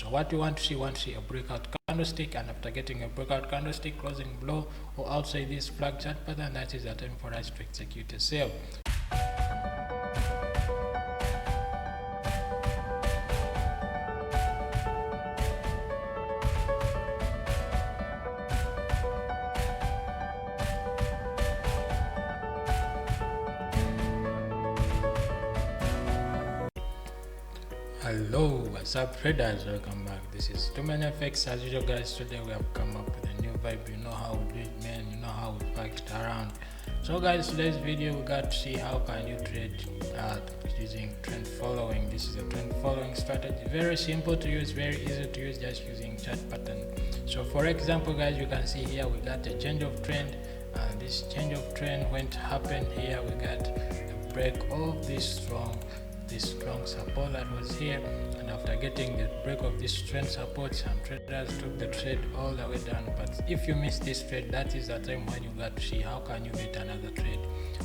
So what we want to see a breakout candlestick, and after getting a breakout candlestick closing below or outside this flag chart pattern, that is the time for us to execute a sale. Hello, what's up traders, welcome back. This is Too Many FX. As usual guys, today we have come up with a new vibe. You know how we do it, man. You know how we packed around. So guys, today's video we got to see how can you trade using trend following. This is a trend following strategy, very simple to use, very easy to use, just using chart pattern. So for example guys, you can see here we got a change of trend, and this change of trend when it happened here, we got a break of this strong support that was here, and after getting the break of this trend support, some traders took the trade all the way down. But if you miss this trade, that is the time when you got to see how can you get another trade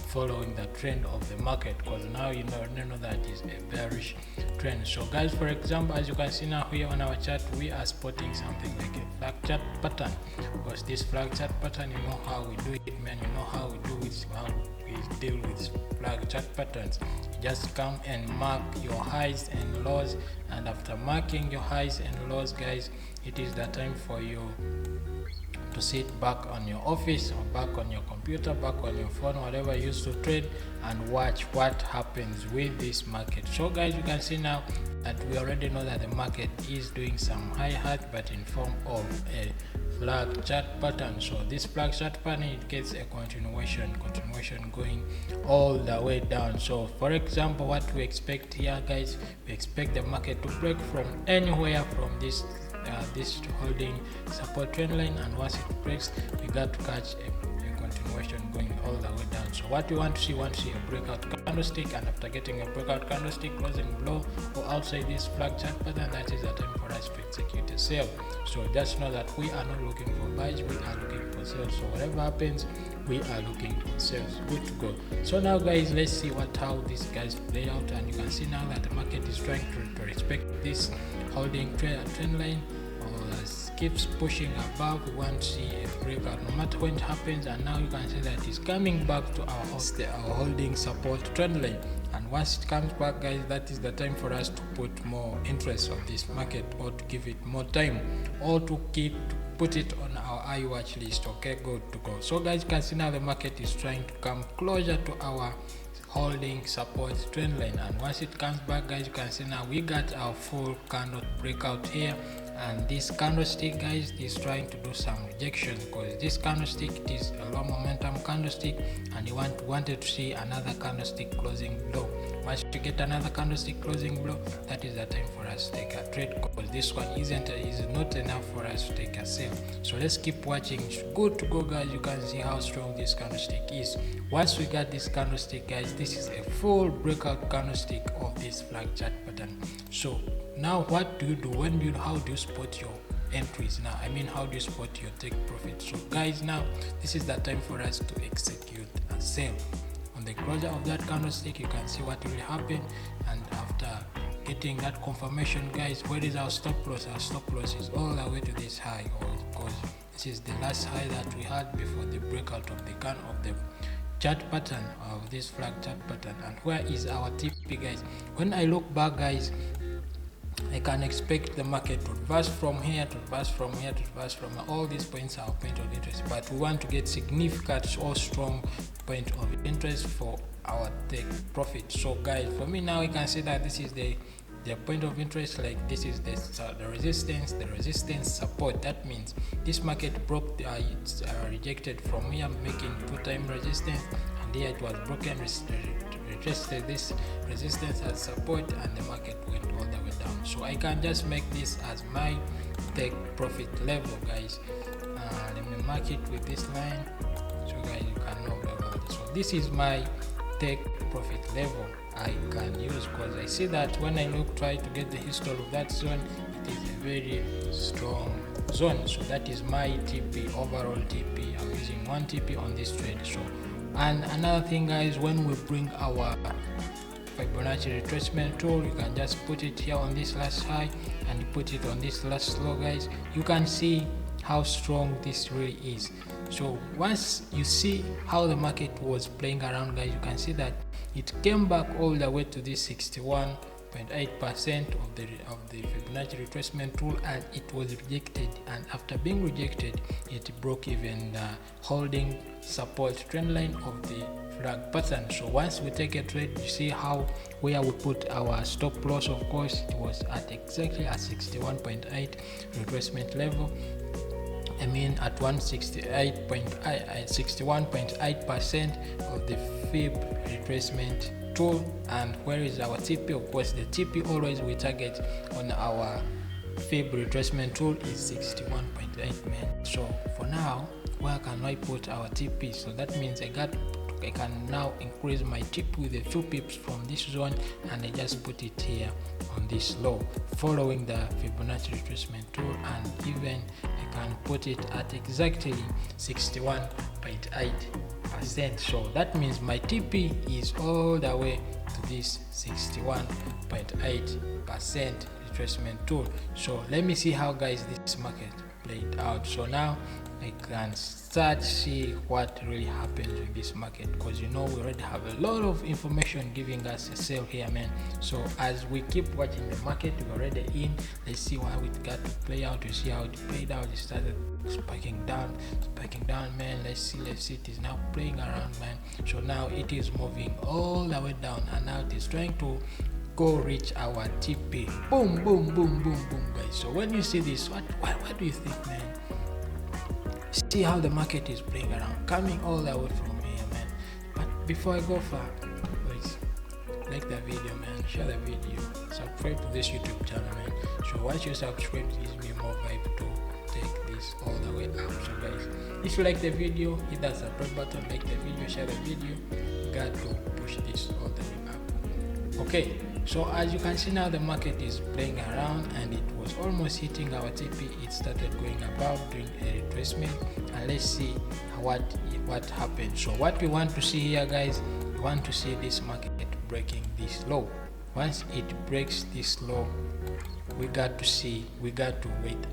following the trend of the market, because now you know that is a bearish trend. So guys, for example, as you can see now here on our chart, we are spotting something like a flag chart pattern, because this flag chart pattern, you know how we do it, man. You know how we do it, how we deal with flag chart patterns. You just come and mark your highs and lows, and after marking your highs and lows guys, it is the time for you to sit back on your office or back on your computer, back on your phone, whatever you used to trade, and watch what happens with this market. So guys, you can see now that we already know that the market is doing some high hat, but in form of a flag chart pattern. So this flag chart pattern, it gets a continuation going all the way down. So for example, what we expect here guys, we expect the market to break from anywhere from this holding support trend line, and once it breaks, we got to catch a continuation going all the way down. So what we want to see a breakout candlestick, and after getting a breakout candlestick closing below or outside this flag chart pattern, that is the time for us to execute a sale. So just know that we are not looking for buys, we are looking for sales. So whatever happens, we are looking for sales. Good to go. So now guys, let's see how these guys play out, and you can see now that the market is trying to respect this holding trend line, keeps pushing above. We want to see a breakout no matter when it happens, and now you can see that it's coming back to our holding support trend line. And once it comes back guys, that is the time for us to put more interest on this market, or to give it more time, or to put it on our iWatch list. Okay, good to go. So guys, you can see now the market is trying to come closer to our holding support trend line, and once it comes back guys, you can see now we got our full candle breakout here, and this candlestick guys is trying to do some rejection, because this candlestick, it is a low momentum candlestick, and you wanted to see another candlestick closing below. Once you get another candlestick closing below, that is the time for us to take a trade, because this one is not enough for us to take a sale. So let's keep watching. It's good to go guys. You can see how strong this candlestick is. Once we got this candlestick guys, this is a full breakout candlestick of this flag chart pattern. So now what do you do how do you spot your entries now? I mean, how do you spot your take profit? So guys, now this is the time for us to execute a sale. On the closure of that candlestick, you can see what will happen, and after getting that confirmation guys, where is our stop loss? Our stop loss is all the way to this high, because this is the last high that we had before the breakout of the chart pattern of this flag chart pattern. And where is our TP guys? When I look back guys, I can expect the market to reverse from here, to reverse from here, to reverse from here. All these points are point of interest, but we want to get significant or strong point of interest for our take profit. So guys, for me now, you can see that this is the point of interest. Like this is the resistance support. That means this market broke it's rejected from here, making two-time resistance, and here it was broken, retested this resistance as support, and the market went all the way down. So I can just make this as my take profit level guys. Let me mark it with this line, so guys you can know about this. So this is my take profit level I can use, because I see that when I try to get the history of that zone, it is a very strong zone. So that is my TP, overall TP. I'm using 1 TP on this trade. So, and another thing guys, when we bring our Fibonacci retracement tool, you can just put it here on this last high and you put it on this last low, guys. You can see how strong this really is. So once you see how the market was playing around, guys, you can see that it came back all the way to this 61.8% of the Fibonacci retracement tool, and it was rejected, and after being rejected it broke even the holding support trend line of the flag pattern. So once we take a trade, you see how where we put our stop loss. Of course, it was at exactly at 61.8 retracement level. I mean at 61.8% of the Fib retracement tool. And where is our TP? Of course, the TP always we target on our Fib retracement tool is 61.8, man. So for now, where can I put our TP? So that means I can now increase my TP with a few pips from this zone, and I just put it here on this low, following the Fibonacci retracement tool, and even I can put it at exactly 61.8%. So that means my TP is all the way to this 61.8% retracement tool. So let me see how, guys, this market played out. So now I can start see what really happens with this market, because you know we already have a lot of information giving us a sell here, man. So as we keep watching the market, we're already in. Let's see how it got to play out. To see how it played out, it started spiking down, man. Let's see, it is now playing around, man. So now it is moving all the way down, and now it is trying to go reach our TP. Boom, boom, boom, boom, boom, guys. So when you see this, what do you think, man? See how the market is playing around, coming all the way from here, man. But before I go far, please like the video, man, share the video, subscribe to this YouTube channel, man. So once you subscribe, it gives me more vibe to take this all the way up. So guys, if you like the video, hit that subscribe button, like the video, share the video. Got to push this all the way up. Okay, so as you can see now, the market is playing around, and it was almost hitting our TP. It started going above, doing a retracement, and let's see what happened. So what we want to see here, guys, we want to see this market breaking this low. Once it breaks this low, we got to wait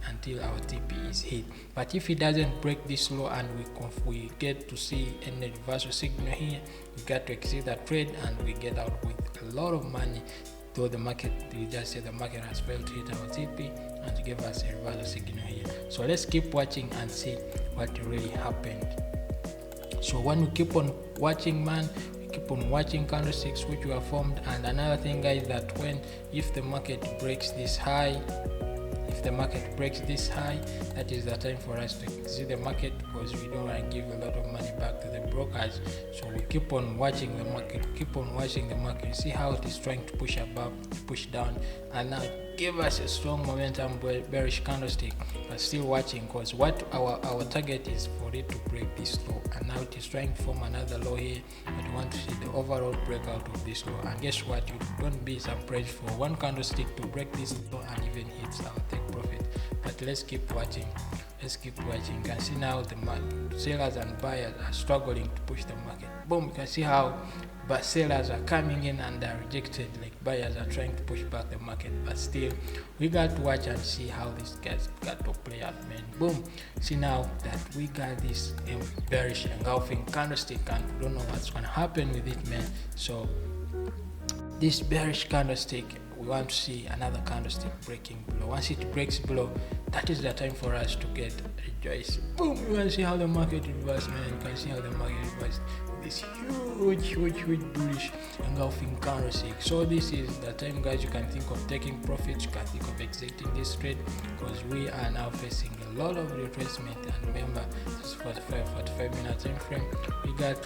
until our TP is hit. But if it doesn't break this low and we get to see any reversal signal here, we got to exit that trade and we get out with a lot of money. Though the market, we just say the market has failed to hit our TP and to give us a reversal signal here. So let's keep watching and see what really happened. So when we keep on watching, man, keep on watching candlesticks which were formed. And another thing, guys, that if the market breaks this high, that is the time for us to exit the market, because we don't want to give a lot of money back to the brokers. So we keep on watching the market, see how it is trying to push above, push down, and now give us a strong momentum bearish candlestick. But still watching, because what our target is for it to break this low, and now it is trying to form another low here, but we want to see the overall breakout of this low. And guess what, you don't be surprised for one candlestick to break this low and even hits our take profit. But let's keep watching. You can see now the sellers and buyers are struggling to push the market. Boom, you can see how sellers are coming in and are rejected, like buyers are trying to push back the market. But still, we got to watch and see how this guys got to play out, man. Boom, see now that we got this bearish engulfing candlestick, and we don't know what's going to happen with it, man. So this bearish candlestick, we want to see another candlestick breaking below. Once it breaks below, that is the time for us to get rejoice. Boom, you can see how the market reversed, man. You can see how the market reversed this huge bullish engulfing candlestick. So this is the time, guys, you can think of taking profits, you can think of exiting this trade, because we are now facing a lot of retracement. And remember, this is 45 minute time frame.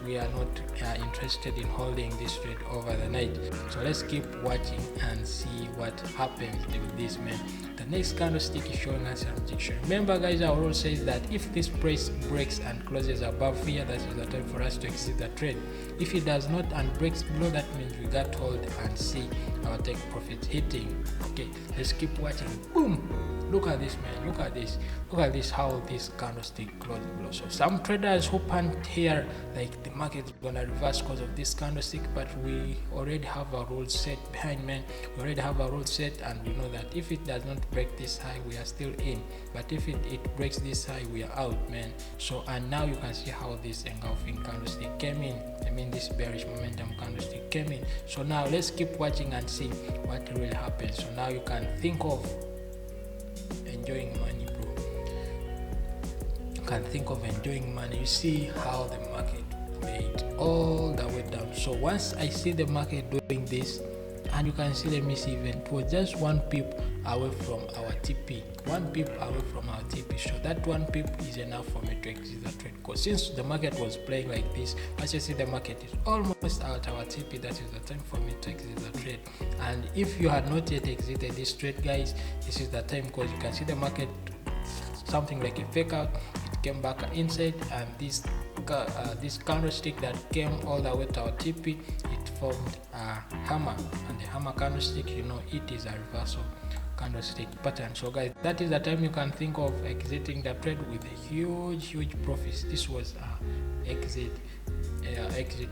We are not interested in holding this trade over the night. So let's keep watching and see what happens with this, man. The next candlestick is showing us a rejection. Remember, guys, our rule says that if this price breaks and closes above here, that is the time for us to exit the trade. If it does not and breaks below, that means we got to hold and see our take profit hitting. Okay, let's keep watching. Boom, Look at this, man. Look at this. Look at this, how this candlestick closed below. So some traders who panicked here, like the market is gonna reverse because of this candlestick, but we already have a rule set behind, man. We already have a rule set, and we know that if it does not break this high, we are still in. But if it breaks this high, we are out, man. So, and now you can see how this engulfing candlestick came in. I mean, this bearish momentum candlestick came in. So now let's keep watching and see what really happens. So now you can think of enjoying money, bro. You can think of enjoying money. You see how the market played all the way down. So once I see the market doing this, and you can see, let me see, even it was just 1 pip away from our TP, 1 pip away from our TP. So that 1 pip is enough for me to exit the trade, because since the market was playing like this, once you see the market is almost out our TP, that is the time for me to exit the trade. And if you had not yet exited this trade, guys, this is the time, because you can see the market something like a fake out. It came back inside, and this candlestick that came all the way to our TP, it formed a hammer, and the hammer candlestick, you know, it is a reversal candlestick pattern. So guys, that is the time you can think of exiting the trade with a huge profits. This was exit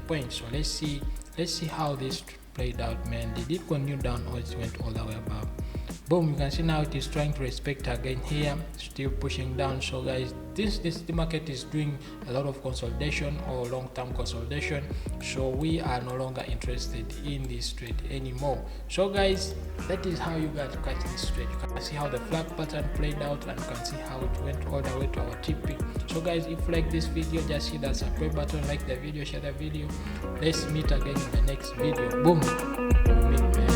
point. So let's see how this played out, man. Did it continue down or it went all the way above? Boom, you can see now it is trying to respect again here, still pushing down. So guys, the market is doing a lot of consolidation or long-term consolidation, so we are no longer interested in this trade anymore. So guys, that is how you guys catch this trade. You can see how the flag pattern played out, and you can see how it went all the way to our TP. So guys, if you like this video, just hit that subscribe button, like the video, share the video. Let's meet again in the next video. Boom, we meet, man.